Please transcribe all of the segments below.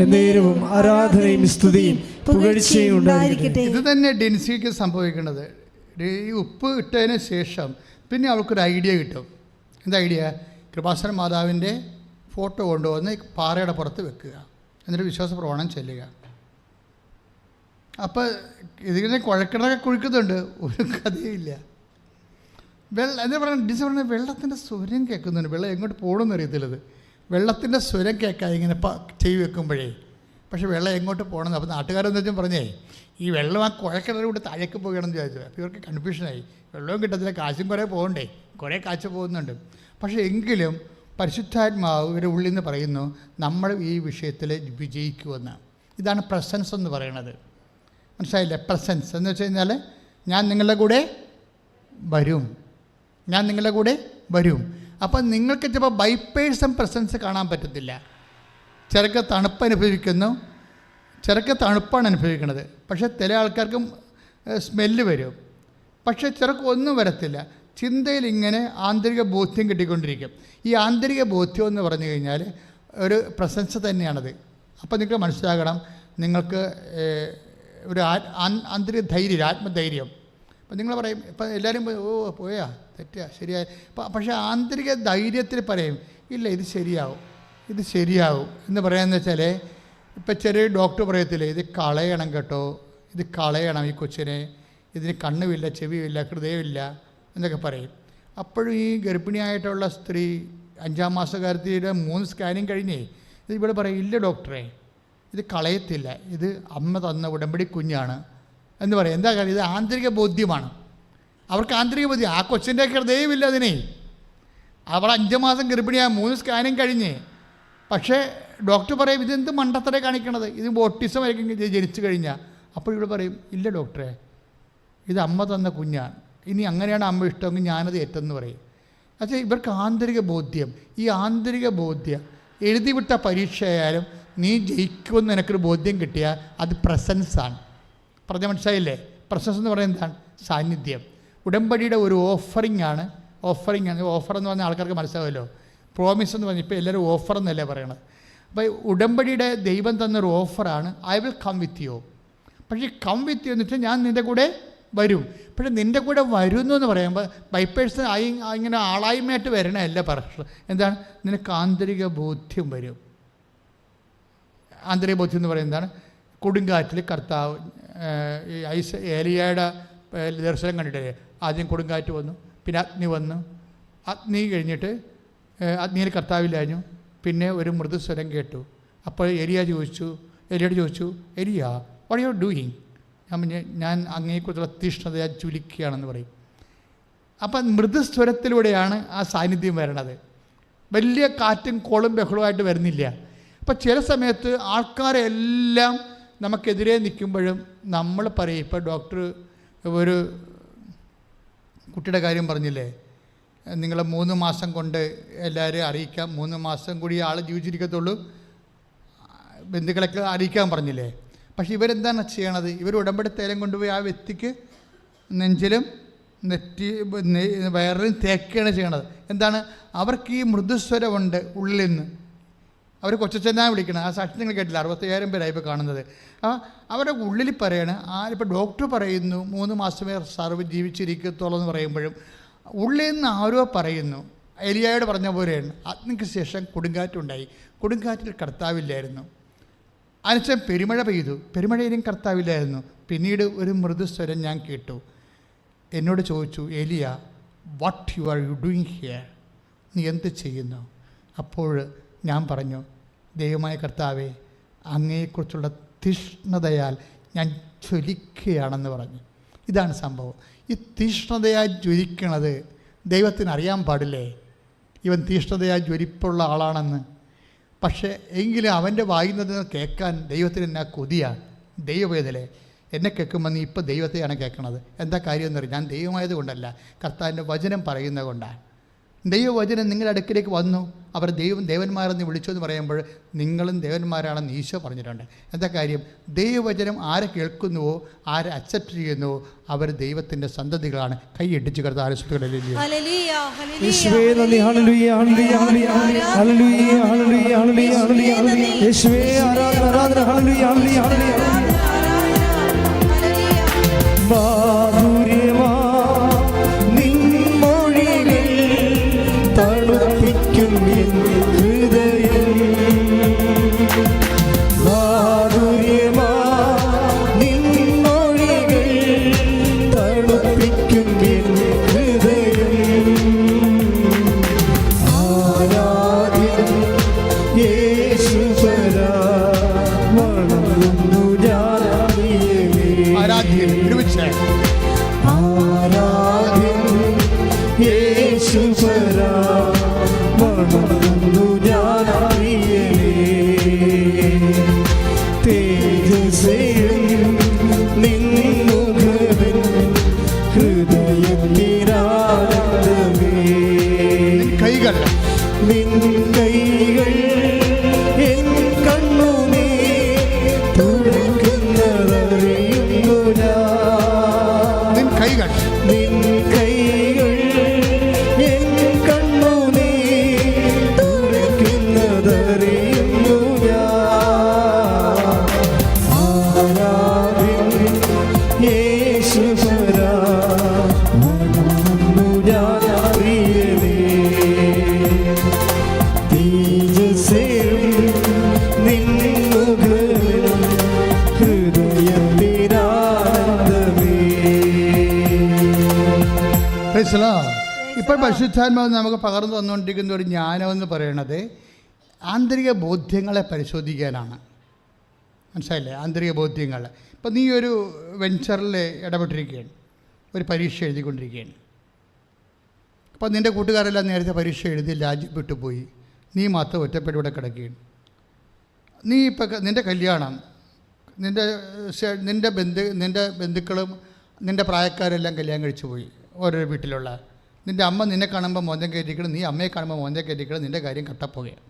എന്നേരവും ആരാധനയും സ്തുതിയും പുകഴ്ചയും ഉണ്ടായിരിക്കട്ടെ. ഇത് തന്നെ ഡെൻസിക്ക് സംഭവിക്കുന്നത്. ഈ ഉപ്പ് ഇട്ടതിന് ശേഷം പിന്നെ അവൾക്കൊരു ഐഡിയ കിട്ടും. എന്താ ഐഡിയ? കൃപാസന മാതാവിൻ്റെ ഫോട്ടോ കൊണ്ടുവന്ന് പാറയുടെ പുറത്ത് വെക്കുക, എന്നിട്ട് വിശ്വാസ പ്രമാണം ചെല്ലുക. അപ്പോൾ ഇതിങ്ങനെ കുഴക്കണൊക്കെ കുഴിക്കുന്നുണ്ട്, ഒരു കഥയില്ല. എന്താ പറയുക, ഡിസ് പറഞ്ഞാൽ വെള്ളത്തിൻ്റെ സ്വരം കേൾക്കുന്നുണ്ട്. വെള്ളം എങ്ങോട്ട് പോകണമെന്ന് അറിയത്തില്ലത്. വെള്ളത്തിൻ്റെ സ്വരം കേൾക്കാം ഇങ്ങനെ ചെയ്ത് വെക്കുമ്പോഴേ. പക്ഷേ വെള്ളം എങ്ങോട്ട് പോകണമെന്ന്. അപ്പോൾ നാട്ടുകാരെന്ന് വെച്ചാൽ പറഞ്ഞേ, ഈ വെള്ളം ആ കുഴക്കിണറിലൂടെ താഴേക്ക് പോകണമെന്ന് ചോദിച്ചു. അപ്പോൾ ഇവർക്ക് കൺഫ്യൂഷനായി. വെള്ളവും കിട്ടത്തില്ല, കാശും കുറേ പോകണ്ടേ, കുറേ കാശ് പോകുന്നുണ്ട്. പക്ഷേ എങ്കിലും പരിശുദ്ധാത്മാവ് ഇവരുടെ ഉള്ളിൽ നിന്ന് പറയുന്നു, നമ്മൾ ഈ വിഷയത്തിൽ വിജയിക്കുമെന്ന്. ഇതാണ് പ്രസൻസ് എന്ന് പറയുന്നത്. മനസ്സിലായില്ലേ? പ്രസൻസ് എന്ന് വെച്ച് കഴിഞ്ഞാൽ ഞാൻ നിങ്ങളുടെ കൂടെ വരും, ഞാൻ നിങ്ങളുടെ കൂടെ വരും. അപ്പം നിങ്ങൾക്ക് ചിലപ്പോൾ ബൈ പേഴ്സൺ പ്രസൻസ് കാണാൻ പറ്റത്തില്ല. ചിലക്ക് തണുപ്പ് അനുഭവിക്കുന്നു, ചിലക്ക് തണുപ്പാണ് അനുഭവിക്കുന്നത്. പക്ഷേ ചില ആൾക്കാർക്കും സ്മെല്ല് വരും, പക്ഷേ ചിലർക്ക് ഒന്നും വരത്തില്ല. ചിന്തയിൽ ഇങ്ങനെ ആന്തരിക ബോധ്യം കിട്ടിക്കൊണ്ടിരിക്കും. ഈ ആന്തരിക ബോധ്യം എന്ന് പറഞ്ഞു കഴിഞ്ഞാൽ ഒരു പ്രസൻസ് തന്നെയാണത്. അപ്പോൾ നിങ്ങൾക്ക് മനസ്സിലാകണം, നിങ്ങൾക്ക് ഒരു ആന്തരിക ധൈര്യം, ആത്മധൈര്യം. അപ്പം നിങ്ങൾ പറയും, ഇപ്പം എല്ലാവരും ഓ പോയാ തെറ്റാ ശരിയായി. പക്ഷേ ആന്തരിക ധൈര്യത്തിൽ പറയും, ഇല്ല ഇത് ശരിയാവും, ഇത് ശരിയാവും എന്ന് പറയാമെന്ന് വെച്ചാൽ, ഇപ്പം ചെറിയ ഡോക്ടർ പറയത്തില്ലേ, ഇത് കളയണം കേട്ടോ, ഇത് കളയണം, ഈ കൊച്ചിനെ, ഇതിന് കണ്ണുമില്ല, ചെവിയില്ല, ഹൃദയമില്ല എന്നൊക്കെ പറയും. അപ്പോഴും ഈ ഗർഭിണിയായിട്ടുള്ള സ്ത്രീ 5-ാം മാസക്കാരത്തിയുടെ 3 സ്കാനിങ് കഴിഞ്ഞേ ഇത് ഇവിടെ പറയും, ഇല്ല ഡോക്ടറെ ഇത് കളയത്തില്ല, ഇത് അമ്മ തന്ന ഉടമ്പടി കുഞ്ഞാണ് എന്ന് പറയും. എന്താ കാര്യം? ഇത് ആന്തരിക ബോധ്യമാണ്. അവർക്ക് ആന്തരിക ബോധ്യം. ആ കൊച്ചിൻ്റെ ഹൃദയമില്ല അതിനെ. അവൾ 5 മാസം ഗർഭിണിയാണ്, 3 സ്കാനിങ് കഴിഞ്ഞ്. പക്ഷേ ഡോക്ടർ പറയും, ഇതെന്ത് മണ്ടത്തരെ കാണിക്കണത്, ഇത് ഓട്ടിസം ആയിരിക്കും ജനിച്ചു കഴിഞ്ഞാൽ. അപ്പോൾ ഇവിടെ പറയും, ഇല്ല ഡോക്ടറെ ഇത് അമ്മ തന്ന കുഞ്ഞാണ്, ഇനി അങ്ങനെയാണ് അമ്മ ഇഷ്ടമെങ്കിൽ ഞാനത് ഏറ്റെന്ന് പറയും. പക്ഷേ ഇവർക്ക് ആന്തരിക ബോധ്യം. ഈ ആന്തരിക ബോധ്യം എഴുതിവിട്ട പരീക്ഷയായാലും നീ ജയിക്കുമെന്ന് എനിക്കൊരു ബോധ്യം കിട്ടിയാൽ അത് പ്രസൻസാണ്. പറഞ്ഞ മനസ്സിലായില്ലേ? പ്രസൻസ് എന്ന് പറയുന്നത് എന്താണ്? സാന്നിധ്യം. ഉടമ്പടിയുടെ ഒരു ഓഫറിംഗ് ആണ്. ഓഫർ എന്ന് പറഞ്ഞാൽ ആൾക്കാർക്ക് മനസ്സിലാവുമല്ലോ. പ്രോമിസ് എന്ന് പറഞ്ഞാൽ ഇപ്പോൾ എല്ലാവരും ഓഫർ എന്നല്ലേ പറയണത്. അപ്പോൾ ഉടമ്പടിയുടെ ദൈവം തന്നൊരു ഓഫറാണ്, I will come with you. പക്ഷേ കം വിത്ത് യു എന്ന് വെച്ചാൽ ഞാൻ നിൻ്റെ കൂടെ വരും. പക്ഷേ നിൻ്റെ കൂടെ വരുന്നു എന്ന് പറയുമ്പോൾ ബൈ പേഴ്സൺ ഇങ്ങനെ ആളായ്മയായിട്ട് വരണമല്ല പറ. എന്താണ്? നിനക്ക് ആന്തരിക ബോധ്യം വരും. ആന്തരിക ബോധ്യം എന്ന് പറയുന്നത് എന്താണ്? കൊടുങ്കാറ്റിൽ കർത്താവ് ഏലിയയുടെ ദർശനം കണ്ടിട്ടേ, ആദ്യം കൊടുങ്കാറ്റ് വന്നു, പിന്നെ അഗ്നി വന്നു, അഗ്നി കഴിഞ്ഞിട്ട് അഗ്നിയിൽ കർത്താവില്ലാഞ്ഞു, പിന്നെ ഒരു മൃദുസ്വരം കേട്ടു. അപ്പോൾ ഏലിയോട് ചോദിച്ചു, ഏലിയ വാട്ട് യു ആർ ഡൂയിങ്? ഞാൻ അങ്ങയെക്കുറിച്ചുള്ള തീഷ്ണതയെ ചുലിക്കുകയാണെന്ന് പറയും. അപ്പം മൃദുസ്വരത്തിലൂടെയാണ് ആ സാന്നിധ്യം വരണത്. വലിയ കാറ്റും കോളും ബഹളമായിട്ട് വരുന്നില്ല. അപ്പം ചില സമയത്ത് ആൾക്കാരെല്ലാം നമുക്കെതിരെ നിൽക്കുമ്പോഴും നമ്മൾ പറയും, ഇപ്പോൾ ഡോക്ടർ ഒരു കുട്ടിയുടെ കാര്യം പറഞ്ഞില്ലേ, നിങ്ങൾ 3 മാസം കൊണ്ട് എല്ലാവരെയും അറിയിക്കാം, 3 മാസം കൂടി ആൾ ജീവിച്ചിരിക്കത്തുള്ളൂ, ബന്ധുക്കളൊക്കെ അറിയിക്കാൻ പറഞ്ഞില്ലേ. പക്ഷേ ഇവരെന്താണ് ചെയ്യണത്? ഇവർ ഉടമ്പടി തൈലം കൊണ്ടുപോയി ആ വ്യക്തിക്ക് നെഞ്ചിലും വയറിലും തേക്കുകയാണ് ചെയ്യണത്. എന്താണ്? അവർക്ക് ഈ മൃദുസ്വരമുണ്ട് ഉള്ളിൽ നിന്ന്. അവർ കൊച്ചച്ഛനാണ് വിളിക്കണം. ആ സാക്ഷി നിങ്ങൾ കേട്ടില്ല, 65,000 പേരായി ഇപ്പോൾ കാണുന്നത്. അവരുടെ ഉള്ളിൽ പറയാണ്, ഇപ്പോൾ ഡോക്ടർ പറയുന്നു 3 മാസമേ സർവ് ജീവിച്ചിരിക്കത്തുള്ളൂ എന്ന് പറയുമ്പോഴും ഉള്ളിൽ നിന്ന് ആരോ പറയുന്നു. ഏലിയായോട് പറഞ്ഞ പോലെയാണ്. അഗ്നിക്ക് ശേഷം കൊടുങ്കാറ്റുണ്ടായി, കൊടുങ്കാറ്റിൽ കർത്താവില്ലായിരുന്നു. അതിനുശേഷം പെരുമഴ പെയ്തു, പെരുമഴയിലും കർത്താവില്ലായിരുന്നു. പിന്നീട് ഒരു മൃദുസ്വരം ഞാൻ കേട്ടു. എന്നോട് ചോദിച്ചു, ഏലിയ what you are you doing here? നീ എന്ത് ചെയ്യുന്നു? അപ്പോൾ ഞാൻ പറഞ്ഞു, ദൈവമായ കർത്താവേ, അങ്ങയെക്കുറിച്ചുള്ള തീഷ്ണതയാൽ ഞാൻ ജ്വലിക്കുകയാണെന്ന് പറഞ്ഞു. ഇതാണ് സംഭവം. ഈ തീഷ്ണതയായി ജ്വലിക്കണത് ദൈവത്തിന് അറിയാൻ പാടില്ലേ ഇവൻ തീഷ്ണതയായി ജ്വലിപ്പുള്ള ആളാണെന്ന്? പക്ഷേ എങ്കിലും അവൻ്റെ വായുന്നത് കേൾക്കാൻ ദൈവത്തിന് എന്നാ കൊതിയാണ്. ദൈവവേദലെ എന്നെ കേൾക്കുമ്പോൾ നീ ഇപ്പോൾ ദൈവത്തെയാണ് കേൾക്കണത്. എന്താ കാര്യം എന്ന് പറയും, ഞാൻ ദൈവമായത് കൊണ്ടല്ല, കർത്താവിൻ്റെ വചനം പറയുന്നത് കൊണ്ടാണ്. ദൈവവചനം നിങ്ങളുടെ അടുക്കിലേക്ക് വന്നു, അവർ ദേവന്മാരെന്ന് വിളിച്ചു എന്ന് പറയുമ്പോൾ നിങ്ങളും ദേവന്മാരാണെന്ന് ഈശോ പറഞ്ഞിട്ടുണ്ട്. എന്താ കാര്യം? ദൈവവചനം ആരെ കേൾക്കുന്നുവോ, ആരെ അക്സെപ്റ്റ് ചെയ്യുന്നുവോ അവർ ദൈവത്തിൻ്റെ സന്തതികളാണ്. കൈയടിച്ച് കർത്താവ് ആരാധന ആരാധന ഹല്ലേലൂയ ഹല്ലേലൂയ ഹല്ലേലൂയ മാധുര്യമാ നിൻ മൊഴികൾ തണുപ്പിക്കും എൻ ഹൃദയം മാധുര്യമാ നിൻ മൊഴികൾ തണുപ്പിക്കും എൻ ഹൃദയം ആരാധ്യൻ യേശുപരാ വണങ്ങുന്നു ഞാൻ ആരാധ്യൻ ഒരുമിച്ച് ആരാധ്യൻ യേശുപരാ വണങ്ങുന്നു ഞാൻ തേജസ്സേയും നിൻ മുഖവിൻ ഹൃദയത്തിനാനന്ദമേ കൈകൾ നിൻ കൈകൾ എൻ കണ്ണുനീർ തുടയ്ക്കുന്നതറിയുന്നു ഞാൻ നിൻ കൈകൾ നിൻ കൈകൾ എൻ കണ്ണുനീർ തുടയ്ക്കുന്നതറിയുന്നു ഞാൻ ആരാധ്യൻ യേശുപരാ വണങ്ങുന്നു ഞാൻ പ്രിയനേ തേജസ്സേയും നിൻ മുഖവിൻ ഹൃദയത്തിനാനന്ദമേ Praise the Lord. ഇപ്പോൾ പരിശുദ്ധാത്മാവ് നമുക്ക് പകർന്നു തന്നുകൊണ്ടിരിക്കുന്ന ഒരു ജ്ഞാനമെന്ന് പറയണത് ആന്തരിക ബോധ്യങ്ങളെ പരിശോധിക്കാനാണ്. മനസ്സിലായില്ലേ? ആന്തരിക ബോധ്യങ്ങൾ. ഇപ്പം നീ ഒരു വെഞ്ചറിൽ ഇടപെട്ടിരിക്കുകയാണ്, ഒരു പരീക്ഷ എഴുതിക്കൊണ്ടിരിക്കുകയാണ്. അപ്പോൾ നിൻ്റെ കൂട്ടുകാരെല്ലാം നേരത്തെ പരീക്ഷ എഴുതി രാജ്യം വിട്ടുപോയി, നീ മാത്രം ഒറ്റപ്പെട്ട് ഇവിടെ കിടക്കുകയാണ്. നീ ഇപ്പം നിൻ്റെ കല്യാണം, നിൻ്റെ ബന്ധുക്കളും നിൻ്റെ പ്രായക്കാരെല്ലാം കല്യാണം കഴിച്ചു പോയി, ഓരോ വീട്ടിലുള്ള. നിൻ്റെ അമ്മ നിന്നെ കാണുമ്പോൾ മോന്തം കയറ്റിക്കണം, നീ അമ്മയെ കാണുമ്പോൾ മോന്തം കയറ്റിക്കണം, നിൻ്റെ കാര്യം കട്ടപ്പോവുകയാണ്.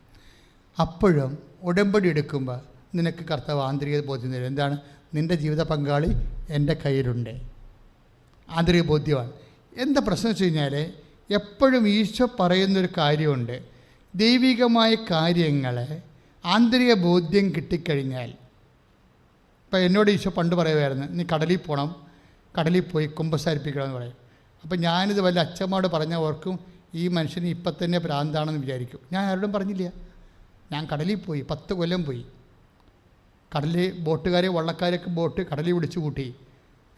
അപ്പോഴും ഉടമ്പടി എടുക്കുമ്പോൾ നിനക്ക് കർത്താവ് ആന്തരിക ബോധ്യം തരും. എന്താണ്? നിൻ്റെ ജീവിത പങ്കാളി എൻ്റെ കയ്യിലുണ്ട്. ആന്തരിക ബോധ്യമാണ്. എന്താ പ്രശ്നം വെച്ച് കഴിഞ്ഞാൽ എപ്പോഴും ഈശോ പറയുന്നൊരു കാര്യമുണ്ട്. ദൈവികമായ കാര്യങ്ങളെ ആന്തരിക ബോധ്യം കിട്ടിക്കഴിഞ്ഞാൽ, ഇപ്പം എന്നോട് ഈശോ പണ്ട് പറയുമായിരുന്നു, നീ കടലിൽ പോകണം, കടലിൽ പോയി കുമ്പസാരിപ്പിക്കണമെന്ന് പറയും. അപ്പം ഞാനിത് വല്ല അച്ഛന്മാരോട് പറഞ്ഞാൽ ഓർക്കും ഈ മനുഷ്യന് ഇപ്പം തന്നെ ഭ്രാന്താണെന്ന് വിചാരിക്കും. ഞാൻ ആരോടും പറഞ്ഞില്ല. ഞാൻ കടലിൽ പോയി, 10 കൊല്ലം പോയി. കടലിൽ ബോട്ടുകാരെ വള്ളക്കാരൊക്കെ ബോട്ട് കടലിൽ വിളിച്ചു കൂട്ടി.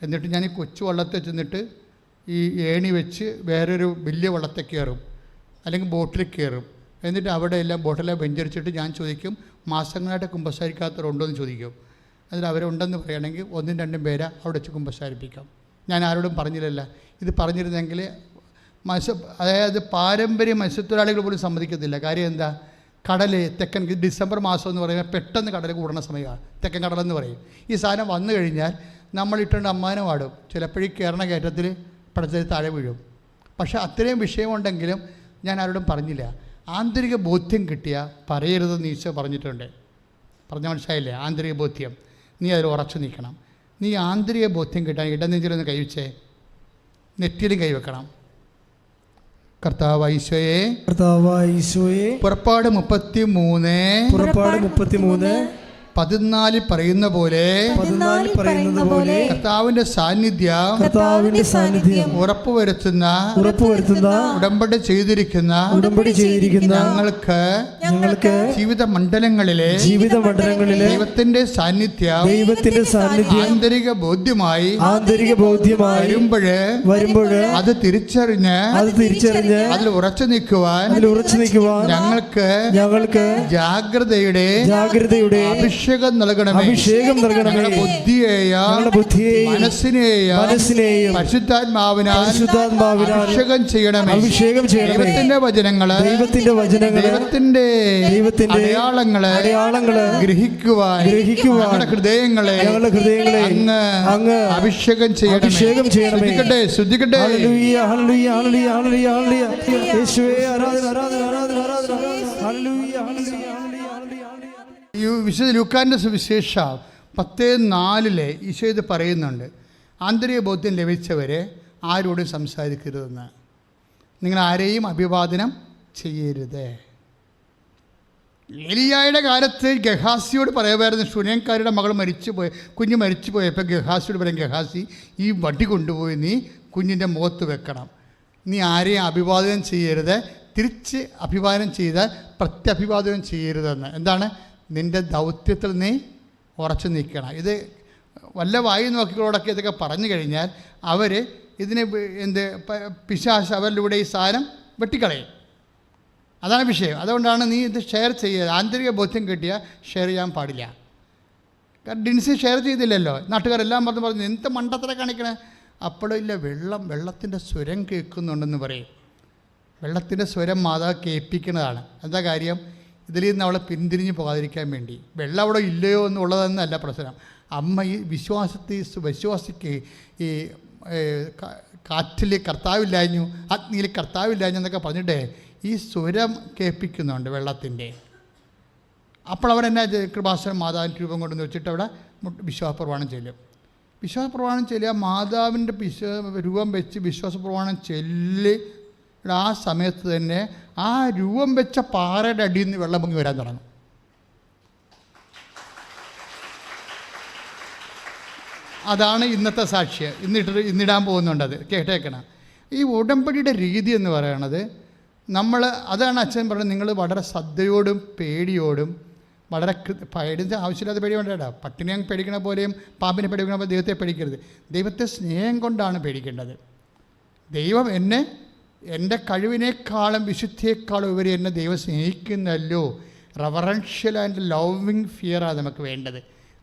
എന്നിട്ട് ഞാൻ ഈ കൊച്ചു വള്ളത്തിൽ ചെന്നിട്ട് ഈ ഏണി വെച്ച് വേറൊരു വലിയ വള്ളത്തിൽ കയറും, അല്ലെങ്കിൽ ബോട്ടിൽ കയറും. എന്നിട്ട് അവിടെ എല്ലാം ബോട്ടെല്ലാം വെഞ്ചരിച്ചിട്ട് ഞാൻ ചോദിക്കും, മാസങ്ങളായിട്ട് കുമ്പസാരിക്കാത്തവരുണ്ടോ എന്ന് ചോദിക്കും. എന്നിട്ട് അവരുണ്ടെന്ന് പറയുകയാണെങ്കിൽ 1-2 പേരെ അവിടെ വെച്ച് കുമ്പസാരിപ്പിക്കാം. ഞാൻ ആരോടും പറഞ്ഞില്ലല്ല. ഇത് പറഞ്ഞിരുന്നെങ്കിൽ അതായത് പാരമ്പര്യ മത്സ്യത്തൊഴിലാളികൾ പോലും സമ്മതിക്കത്തില്ല. കാര്യം എന്താ? കടൽ തെക്കൻ ഡിസംബർ മാസം എന്ന് പറയുമ്പോൾ പെട്ടെന്ന് കടൽ കൂടുന്ന സമയമാണ് തെക്കൻ കടലെന്ന് പറയും. ഈ സാധനം വന്നു കഴിഞ്ഞാൽ നമ്മളിട്ടുണ്ട് അമ്മാനം ആടും, ചിലപ്പോഴീ കയറണ കയറ്റത്തിൽ പടത്തിൽ താഴെ വീഴും. പക്ഷേ അത്രയും വിഷയമുണ്ടെങ്കിലും ഞാൻ ആരോടും പറഞ്ഞില്ല. ആന്തരിക ബോധ്യം കിട്ടിയ പറയരുതെന്ന് ഈശോ പറഞ്ഞിട്ടുണ്ട്. പറഞ്ഞ മനസ്സിലായില്ലേ? ആന്തരിക ബോധ്യം. നീ അതിൽ ഉറച്ചു നിൽക്കണം. നീ ആന്തരിക ബോധ്യം കിട്ടാൻ ഇടനെഞ്ചിലൊന്ന് കൈവച്ചേ, നെറ്റിയിലും കൈവെക്കണം. കർത്താവായ ഈശോയെ പുറപ്പാട് 33 14 പറയുന്ന പോലെ കർത്താവിന്റെ സാന്നിധ്യം ഉറപ്പുവരുത്തുന്ന ഉടമ്പടി ചെയ്തിരിക്കുന്ന ഞങ്ങൾക്ക് ജീവിത മണ്ഡലങ്ങളിലെ ദൈവത്തിന്റെ സാന്നിധ്യം ആന്തരിക ബോധ്യമായി വരുമ്പോഴ് അത് തിരിച്ചറിഞ്ഞ് അതിൽ ഉറച്ചു നിൽക്കുവാൻ ഞങ്ങൾക്ക് ജാഗ്രതയുടെ അഭിഷേകം നൽകണമേ. ബുദ്ധിയെയും മനസ്സിനെയും പരിശുദ്ധാത്മാവിനാൽ അഭിഷേകം ചെയ്യണമേ. ദൈവത്തിന്റെ വചനങ്ങള് ദൈവത്തിന്റെ അടയാളങ്ങള് ഗ്രഹിക്കുവാൻ ഞങ്ങളുടെ ഹൃദയങ്ങളെ അങ്ങ് അഭിഷേകം ചെയ്യണമേ. ശ്രദ്ധിക്കട്ടെ. ഈ വിശുദ്ധ ലൂക്കാന്റെ സുവിശേഷം 10:4 ഈശോ ഇത് പറയുന്നുണ്ട്. ആന്തരിക ബോധ്യം ലഭിച്ചവരെ ആരോടും സംസാരിക്കരുതെന്ന്. നിങ്ങൾ ആരെയും അഭിവാദനം ചെയ്യരുത്. ഏലിയായുടെ കാലത്ത് ഗഹാസിയോട് പറയുമായിരുന്നു, ശുനേംകാരുടെ മകൾ കുഞ്ഞ് മരിച്ചു പോയപ്പോൾ ഗഹാസിയോട് പറയും, ഗഹാസി ഈ വടി കൊണ്ടുപോയി നീ കുഞ്ഞിൻ്റെ മുഖത്ത് വെക്കണം, നീ ആരെയും അഭിവാദനം ചെയ്യരുത്, തിരിച്ച് അഭിവാദനം ചെയ്താൽ പ്രത്യഭിവാദനം ചെയ്യരുതെന്ന്. എന്താണ്? നിൻ്റെ ദൗത്യത്തിൽ നീ ഉറച്ചു നിൽക്കണം. ഇത് വല്ല വായു നോക്കികളോടൊക്കെ ഇതൊക്കെ പറഞ്ഞു കഴിഞ്ഞാൽ അവർ ഇതിനെ പിശാച് അവരിലൂടെ ഈ സാധനം വെട്ടിക്കളയും. അതാണ് വിഷയം. അതുകൊണ്ടാണ് നീ ഇത് ഷെയർ ചെയ്യുക. ആന്തരിക ബോധ്യം കിട്ടിയാൽ ഷെയർ ചെയ്യാൻ പാടില്ല. കാരണം ഡിൻസി ഷെയർ ചെയ്തില്ലല്ലോ, നാട്ടുകാരെല്ലാം പറഞ്ഞു എന്ത് മണ്ടത്തര കാണിക്കണേ. അപ്പോഴില്ല, വെള്ളത്തിൻ്റെ സ്വരം കേൾക്കുന്നുണ്ടെന്ന് പറയും. വെള്ളത്തിൻ്റെ സ്വരം മാതാവ് കേൾപ്പിക്കുന്നതാണ്. എന്താ കാര്യം? ഇതിൽ നിന്ന് അവളെ പിന്തിരിഞ്ഞ് പോകാതിരിക്കാൻ വേണ്ടി. വെള്ളം അവിടെ ഇല്ലയോ എന്നുള്ളതെന്നല്ല പ്രശ്നം. അമ്മ ഈ വിശ്വാസിക്ക് ഈ കാറ്റിൽ കർത്താവില്ലാഞ്ഞു, അഗ്നിയിൽ കർത്താവില്ലാഞ്ഞു എന്നൊക്കെ പറഞ്ഞിട്ട് ഈ സ്വരം കേൾപ്പിക്കുന്നുണ്ട് വെള്ളത്തിൻ്റെ. അപ്പോൾ അവരെന്നാ കൃപാസനം മാതാവിൻ്റെ രൂപം കൊണ്ടുവന്ന് വെച്ചിട്ട് അവിടെ വിശ്വാസപ്രമാണം ചെല്ലും. വിശ്വാസപ്രമാണം ചെല്ലുക, മാതാവിൻ്റെ രൂപം വെച്ച് വിശ്വാസപ്രമാണം ചെല്ലി ആ സമയത്ത് തന്നെ ആ രൂപം വെച്ച പാറയുടെ അടിയിൽ നിന്ന് വെള്ളം പൊങ്ങി വരാൻ തുടങ്ങും. അതാണ് ഇന്നത്തെ സാക്ഷ്യം. ഇന്നിടാൻ പോകുന്നുണ്ട്. അത് കേട്ടേക്കണം. ഈ ഉടമ്പടിയുടെ രീതി എന്ന് പറയണത് അതാണ് അച്ഛൻ പറയുന്നത്, നിങ്ങൾ വളരെ ശ്രദ്ധയോടും പേടിയോടും വളരെ പേടിൻ്റെ ആവശ്യമില്ലാത്ത പേടി വേണ്ട. പട്ടിണിയെ പേടിക്കണ പോലെയും പാമ്പിനെ പേടിക്കണ പോലെ ദൈവത്തെ പേടിക്കരുത്. ദൈവത്തെ സ്നേഹം കൊണ്ടാണ് പേടിക്കേണ്ടത്. ദൈവം എൻ്റെ കഴിവിനേക്കാളും വിശുദ്ധിയേക്കാളും ഉപരി എന്നെ ദൈവം സ്നേഹിക്കുന്നല്ലോ. റവറൻഷ്യൽ ആൻഡ് ലവിങ് ഫിയറാണ് നമുക്ക് വേണ്ടത്.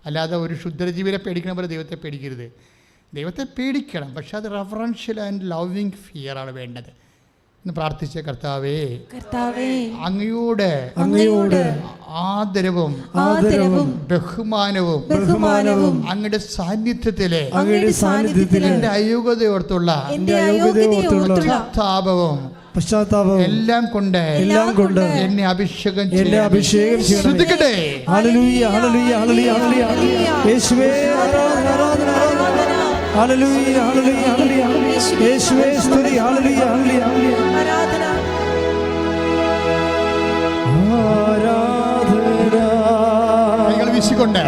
അല്ലാതെ ഒരു ക്ഷുദ്രജീവിനെ പേടിക്കണ പോലെ ദൈവത്തെ പേടിക്കരുത്. ദൈവത്തെ പേടിക്കണം, പക്ഷെ അത് റവറൻഷ്യൽ ആൻഡ് ലവിങ് ഫിയറാണ് വേണ്ടത്. എന്ന് പ്രാർത്ഥിച്ച കർത്താവേ, അങ്ങയോട് ആദരവും ബഹുമാനവും അങ്ങയുടെ സാന്നിധ്യത്തിലെ എൻ്റെ അയോഗ്യതയോർത്തുള്ള പശ്ചാത്താപവും എല്ലാം കൊണ്ട് എന്നെ അഭിഷേകം ശ്രദ്ധിക്കട്ടെ. ഹല്ലേലൂയ, ഹല്ലേലൂയ, ഹല്ലേലൂയ, ഹല്ലേലൂയ. യേശുവേ ആരാധന, ഹല്ലേലൂയ, ഹല്ലേലൂയ, ഹല്ലേലൂയ. യേശുവേ സ്തുതി, ഹല്ലേലൂയ, ഹല്ലേലൂയ, ആരാധന, ആരാധന. കൈകൾ വീശിക്കൊണ്ട്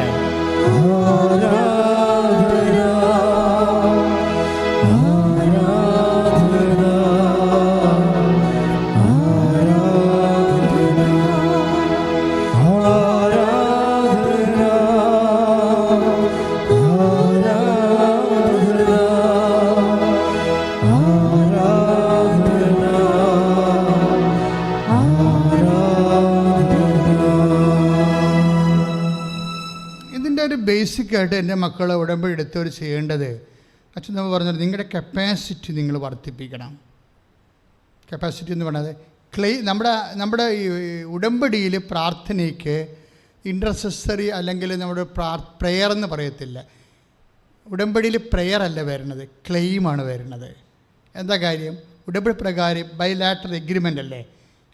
ബേസിക്കായിട്ട് എൻ്റെ മക്കളെ ഉടമ്പടി എടുത്തവർ ചെയ്യേണ്ടത്, അച്ഛൻ നമ്മൾ പറഞ്ഞത്, നിങ്ങളുടെ കപ്പാസിറ്റി നിങ്ങൾ വർദ്ധിപ്പിക്കണം. കപ്പാസിറ്റി എന്ന് പറയുന്നത് നമ്മുടെ ഈ ഉടമ്പടിയിൽ പ്രാർത്ഥനയ്ക്ക് ഇൻ്റർസെസറി അല്ലെങ്കിൽ നമ്മുടെ പ്രെയർ എന്ന് പറയത്തില്ല. ഉടമ്പടിയിൽ പ്രെയർ അല്ല വരുന്നത്, ക്ലെയിമാണ് വരുന്നത്. എന്താ കാര്യം? ഉടമ്പടി പ്രകാരം ബൈലാറ്ററൽ എഗ്രിമെൻ്റ് അല്ലേ.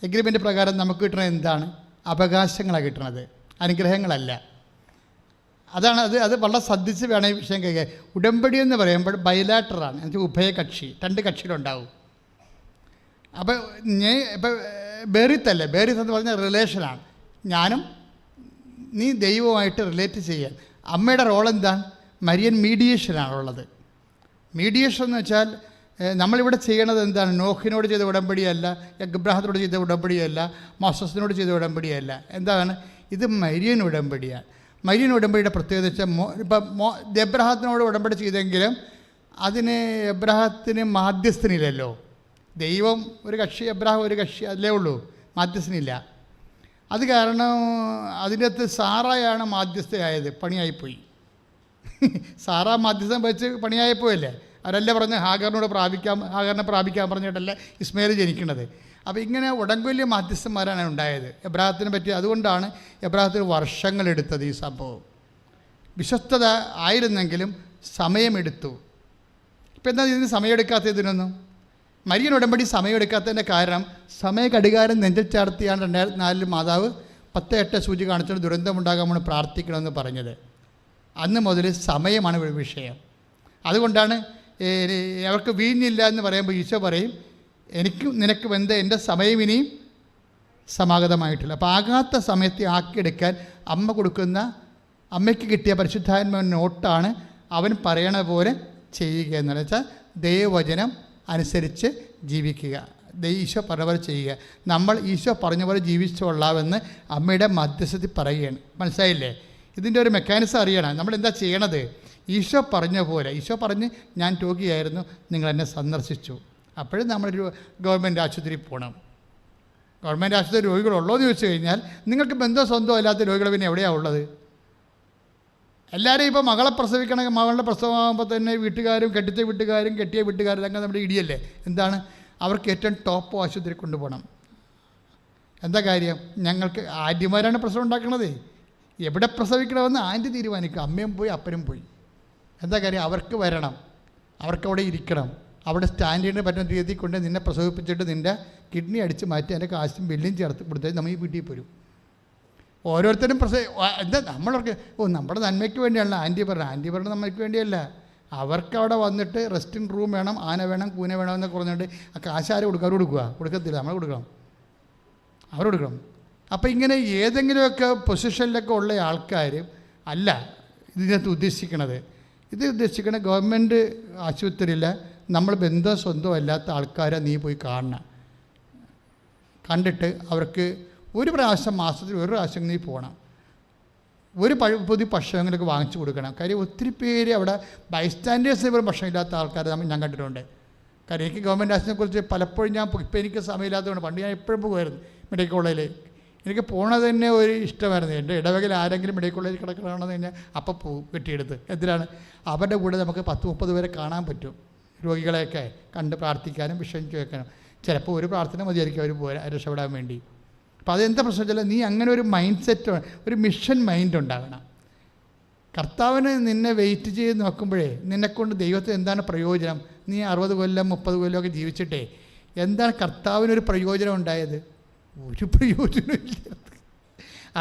എഗ്രിമെൻ്റ് പ്രകാരം നമുക്ക് കിട്ടുന്നത് എന്താണ്? അവകാശങ്ങളാണ് കിട്ടുന്നത്, അനുഗ്രഹങ്ങളല്ല. അതാണ് അത് വളരെ ശ്രദ്ധിച്ച് വേണം ഈ വിഷയം കഴിക്കാൻ. ഉടമ്പടി എന്ന് പറയുമ്പോൾ ബൈലാറ്ററാണ്, എന്നുവെച്ചാൽ ഉഭയകക്ഷി, രണ്ട് കക്ഷികളുണ്ടാവും. അപ്പോൾ ഇപ്പോൾ ബേറിത്തല്ലേ, ബേറിത്ത് എന്ന് പറഞ്ഞാൽ റിലേഷനാണ്. ഞാനും നീ ദൈവവുമായിട്ട് റിലേറ്റ് ചെയ്യാൻ. അമ്മയുടെ റോൾ എന്താണ്? മരിയൻ മീഡിയേഷനാണുള്ളത്. മീഡിയേഷൻ എന്ന് വെച്ചാൽ നമ്മളിവിടെ ചെയ്യണത് എന്താണ്? നോഹിനോട് ചെയ്ത ഉടമ്പടിയല്ല, എബ്രാഹത്തിനോട് ചെയ്ത ഉടമ്പടിയല്ല, മോസസിനോട് ചെയ്ത ഉടമ്പടിയല്ല. എന്താണ്? ഇത് മരിയൻ ഉടമ്പടിയാണ്. മരിയൻ ഉടമ്പടിയുടെ പ്രത്യേകത വെച്ചാൽ ഇപ്പം എബ്രാഹത്തിനോട് ഉടമ്പടി ചെയ്തെങ്കിലും അതിന് എബ്രാഹത്തിന് മാധ്യസ്ഥനില്ലല്ലോ. ദൈവം ഒരു കക്ഷി, എബ്രാഹം ഒരു കക്ഷി, അതിലേ ഉള്ളൂ, മാധ്യസ്ഥനില്ല. അത് കാരണം അതിൻ്റെ അകത്ത് സാറായാണ് മാധ്യസ്ഥയായത്. പണിയായിപ്പോയി. സാറാ മാധ്യസ്ഥം വെച്ച് പണിയായിപ്പോയല്ലേ. അവരല്ലേ പറഞ്ഞ് ഹാഗറിനെ പ്രാപിക്കാൻ പറഞ്ഞിട്ടല്ലേ ഇസ്മായിൽ ജനിക്കുന്നത്. അപ്പോൾ ഇങ്ങനെ ഉടങ്കൊല്യ മാധ്യസ്ഥന്മാരാണ് ഉണ്ടായത് എബ്രാഹത്തിനെ പറ്റി. അതുകൊണ്ടാണ് എബ്രാഹത്തിന് വർഷങ്ങളെടുത്തത് ഈ സംഭവം. വിശ്വസ്തത ആയിരുന്നെങ്കിലും സമയമെടുത്തു. ഇപ്പം എന്താ ഇതിന് സമയമെടുക്കാത്തതിനൊന്നും? മരിയൻ ഉടമ്പടി സമയമെടുക്കാത്തതിൻ്റെ കാരണം സമയഘടികാരം നെഞ്ചിൽ ചേർത്തിയാണ് 2004 മാതാവ് 10:8 സൂചി കാണിച്ചുകൊണ്ട് ദുരന്തമുണ്ടാകാമെന്ന് പ്രാർത്ഥിക്കണമെന്ന് പറഞ്ഞത്. അന്ന് മുതൽ സമയമാണ് ഒരു വിഷയം. അതുകൊണ്ടാണ് അവർക്ക് വീഞ്ഞില്ല എന്ന് പറയുമ്പോൾ ഈശോ പറയും, എനിക്കും നിനക്കും എന്താ, എൻ്റെ സമയം ഇനിയും സമാഗതമായിട്ടില്ല. അപ്പോൾ ആകാത്ത സമയത്ത് ആക്കിയെടുക്കാൻ അമ്മയ്ക്ക് കിട്ടിയ പരിശുദ്ധാത്മ നോട്ടാണ് അവൻ പറയണ പോലെ ചെയ്യുക എന്ന് വെച്ചാൽ ദൈവവചനം അനുസരിച്ച് ജീവിക്കുക, ഈശോ പറഞ്ഞ പോലെ ചെയ്യുക. നമ്മൾ ഈശോ പറഞ്ഞ പോലെ ജീവിച്ചോളാമെന്ന് അമ്മയുടെ മധ്യസ്ഥത്തിൽ പറയുകയാണ്. മനസ്സിലായില്ലേ? ഇതിൻ്റെ ഒരു മെക്കാനിസം അറിയണം. നമ്മൾ എന്താ ചെയ്യണത്? ഈശോ പറഞ്ഞ പോലെ, ഈശോ പറഞ്ഞ് ഞാൻ രോഗിയായിരുന്നു, നിങ്ങൾ എന്നെ സന്ദർശിച്ചു. അപ്പോഴും നമ്മളൊരു ഗവൺമെൻറ് ആശുപത്രിയിൽ പോകണം. ഗവൺമെൻറ് ആശുപത്രി രോഗികളുള്ളോ എന്ന് ചോദിച്ചു കഴിഞ്ഞാൽ നിങ്ങൾക്ക് ബന്ധം സ്വന്തം അല്ലാത്ത രോഗികൾ പിന്നെ എവിടെയാണ് ഉള്ളത്? എല്ലാവരും ഇപ്പോൾ മകളെ പ്രസവിക്കണമെങ്കിൽ മകളുടെ പ്രസവമാകുമ്പോൾ തന്നെ വീട്ടുകാരും കെട്ടിയ വീട്ടുകാരും അങ്ങനെ നമ്മുടെ ഇടിയല്ലേ. എന്താണ്? അവർക്ക് ഏറ്റവും ടോപ്പ് ആശുപത്രി കൊണ്ടുപോകണം. എന്താ കാര്യം? ഞങ്ങൾക്ക് ആൻറ്റിമാരാണ് പ്രസവം ഉണ്ടാക്കണത്. എവിടെ പ്രസവിക്കണമെന്ന് ആൻറ്റി തീരുമാനിക്കും. അമ്മയും പോയി അപ്പനും പോയി. എന്താ കാര്യം? അവർക്ക് വരണം, അവർക്കവിടെ ഇരിക്കണം, അവിടെ സ്റ്റാൻഡേർഡിന് പറ്റുന്ന രീതിയിൽ കൊണ്ട് നിന്നെ പ്രസവിപ്പിച്ചിട്ട് നിൻ്റെ കിഡ്നി അടിച്ച് മാറ്റി അതിൻ്റെ കാശും ബില്ലും ചേർത്ത് കൊടുത്താൽ നമ്മൾ ഈ വീട്ടിൽ പോരും. ഓരോരുത്തരും എന്താ നമ്മളവർക്ക് നമ്മുടെ നന്മയ്ക്ക് വേണ്ടിയല്ല ആൻറ്റി പറഞ്ഞത് നമ്മൾക്ക് വേണ്ടിയല്ല. അവർക്കവിടെ വന്നിട്ട് റെസ്റ്റിംഗ് റൂം വേണം, ആന വേണം, കൂന വേണം എന്നൊക്കെ പറഞ്ഞിട്ട് ആ കാശാര് കൊടുക്കുക? അവർ കൊടുക്കത്തില്ല, നമ്മൾ കൊടുക്കണം, അവർ കൊടുക്കണം. അപ്പോൾ ഇങ്ങനെ ഏതെങ്കിലുമൊക്കെ പൊസിഷനിലൊക്കെ ഉള്ള ആൾക്കാർ അല്ല ഇതിനകത്ത് ഉദ്ദേശിക്കണത്. ഇത് ഉദ്ദേശിക്കണ ഗവൺമെൻറ് ആശുപത്രിയിൽ നമ്മൾ ബന്ധം സ്വന്തം അല്ലാത്ത ആൾക്കാരെ നീ പോയി കാണണം. കണ്ടിട്ട് അവർക്ക് ഒരു പ്രാവശ്യം മാസത്തിൽ ഒരു പ്രാവശ്യം നീ പോകണം. ഒരു പുതിയ ഭക്ഷണങ്ങളൊക്കെ വാങ്ങിച്ചു കൊടുക്കണം. കാര്യം ഒത്തിരി പേര് അവിടെ ബൈസ്റ്റാൻഡേഴ്സിന് പോലും ഭക്ഷണം ഇല്ലാത്ത ആൾക്കാർ ഞാൻ കണ്ടിട്ടുണ്ട്. കാര്യം എനിക്ക് ഗവൺമെൻറ് ആശുപത്രിയെക്കുറിച്ച് പലപ്പോഴും ഇപ്പോൾ എനിക്ക് സമയമില്ലാത്തതുകൊണ്ട് പണ്ട് ഞാൻ എപ്പോഴും പോകുമായിരുന്നു മെഡിക്കൽ കോളേജിൽ. എനിക്ക് പോണത് തന്നെ ഒരു ഇഷ്ടമായിരുന്നു. എൻ്റെ ഇടവകയിൽ ആരെങ്കിലും മെഡിക്കൽ കോളേജിൽ കിടക്കണമെന്ന് കഴിഞ്ഞാൽ അപ്പം പോകും വെട്ടിയെടുത്ത്. എന്തിനാണ്? അവരുടെ കൂടെ നമുക്ക് 10-30 പേരെ കാണാൻ പറ്റും. രോഗികളെയൊക്കെ കണ്ട് പ്രാർത്ഥിക്കാനും വിഷയം കേൾക്കാനും. ചിലപ്പോൾ ഒരു പ്രാർത്ഥന മതിയായിരിക്കും അവർ പോരാ രക്ഷപ്പെടാൻ വേണ്ടി. അപ്പോൾ അതെന്താ പ്രശ്നം വെച്ചാൽ നീ അങ്ങനെ ഒരു മൈൻഡ് സെറ്റ്, ഒരു മിഷൻ മൈൻഡ് ഉണ്ടാകണം. കർത്താവിന് നിന്നെ വെയിറ്റ് ചെയ്ത് നോക്കുമ്പോഴേ നിന്നെക്കൊണ്ട് ദൈവത്തിന് എന്താണ് പ്രയോജനം? നീ 60 കൊല്ലം 30 കൊല്ലമൊക്കെ ജീവിച്ചിട്ടേ എന്താണ് കർത്താവിനൊരു പ്രയോജനം ഉണ്ടായത്? ഒരു പ്രയോജനമില്ല.